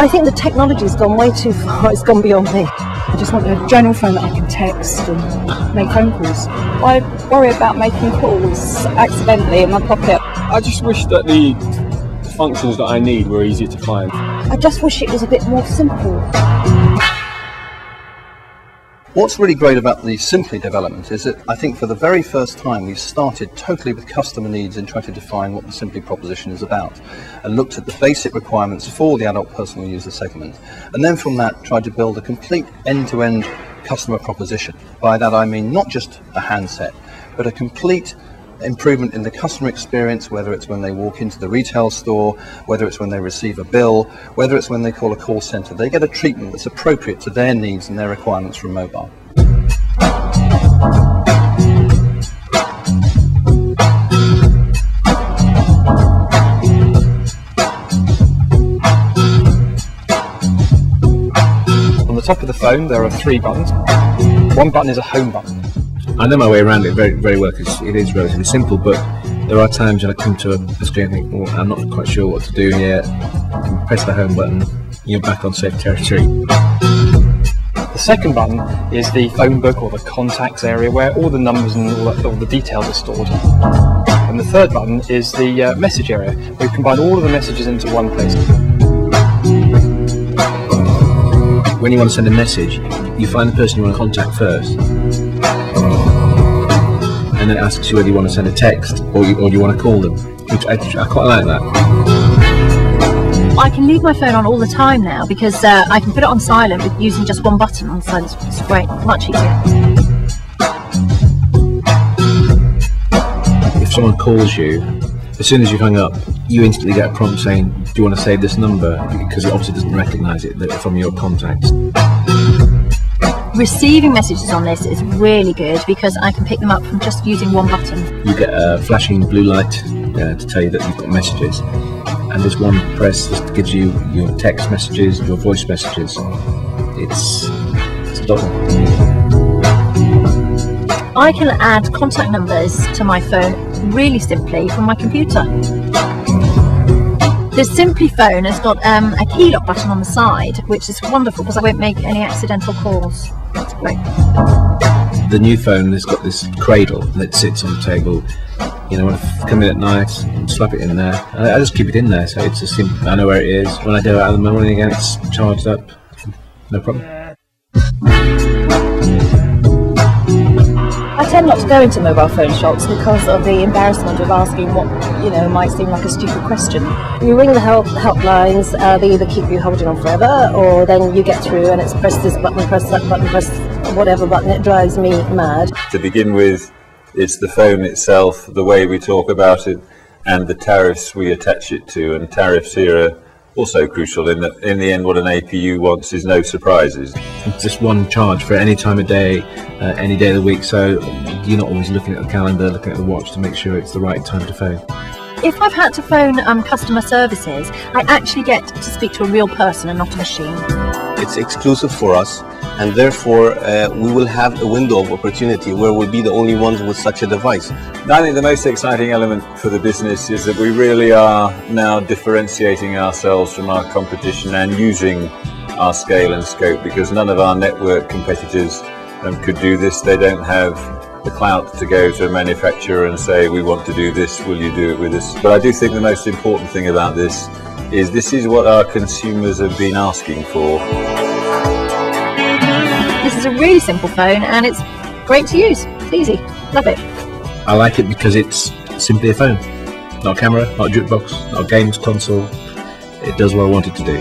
I think the technology's gone way too far. It's gone beyond me. I just want a general phone that I can text and make phone calls. I worry about making calls accidentally in my pocket. I just wish that the functions that I need were easier to find. I just wish it was a bit more simple. What's really great about the Simply development is that I think for the very first time we've started totally with customer needs and tried to define what the Simply proposition is about, and looked at the basic requirements for the adult personal user segment, and then from that tried to build a complete end-to-end customer proposition. By that I mean not just a handset, but a complete improvement in the customer experience, whether it's when they walk into the retail store, whether it's when they receive a bill, whether it's when they call a call centre. They get a treatment that's appropriate to their needs and their requirements from mobile. On the top of the phone there are 3 buttons. One button is a home button. I know my way around it very, very well because it is relatively simple, but there are times when I come to a screen and think, well, I'm not quite sure what to do here. You can press the home button, you're back on safe territory. The second button is the phone book or the contacts area where all the numbers and all the details are stored. And the third button is the message area where you combine all of the messages into one place. When you want to send a message, you find the person you want to contact first. And then it asks you whether you want to send a text or you want to call them, which I quite like that. I can leave my phone on all the time now because I can put it on silent with using just one button on silent. It's great, much easier. If someone calls you, as soon as you hang up, you instantly get a prompt saying, do you want to save this number? Because it obviously doesn't recognise it from your contacts. Receiving messages on this is really good because I can pick them up from just using one button. You get a flashing blue light to tell you that you've got messages, and this one press just gives you your text messages, your voice messages. It's double. I can add contact numbers to my phone really simply from my computer. The Simply phone has got a key lock button on the side, which is wonderful because I won't make any accidental calls. That's great. The new phone has got this cradle that sits on the table. You know, when I come in at night, slap it in there. I just keep it in there, so it's a simple. I know where it is. When I go out in the morning again, it's charged up. No problem. I tend not to go into mobile phone shops because of the embarrassment of asking what, might seem like a stupid question. You ring the helplines, they either keep you holding on forever, or then you get through and it's press this button, press that button, press whatever button. It drives me mad. To begin with, it's the phone itself, the way we talk about it, and the tariffs we attach it to. And tariffs here are also crucial in that, in the end, what an APU wants is no surprises. It's just one charge for any time of day, any day of the week, so you're not always looking at the calendar, looking at the watch to make sure it's the right time to phone. If I've had to phone customer services, I actually get to speak to a real person and not a machine. It's exclusive for us, and therefore we will have a window of opportunity where we'll be the only ones with such a device. I think the most exciting element for the business is that we really are now differentiating ourselves from our competition and using our scale and scope, because none of our network competitors could do this. They don't have the clout to go to a manufacturer and say, we want to do this, will you do it with us? But I do think the most important thing about this is what our consumers have been asking for. This is a really simple phone and it's great to use. It's easy. Love it. I like it because it's simply a phone. Not a camera, not a jukebox, not a games console. It does what I want it to do.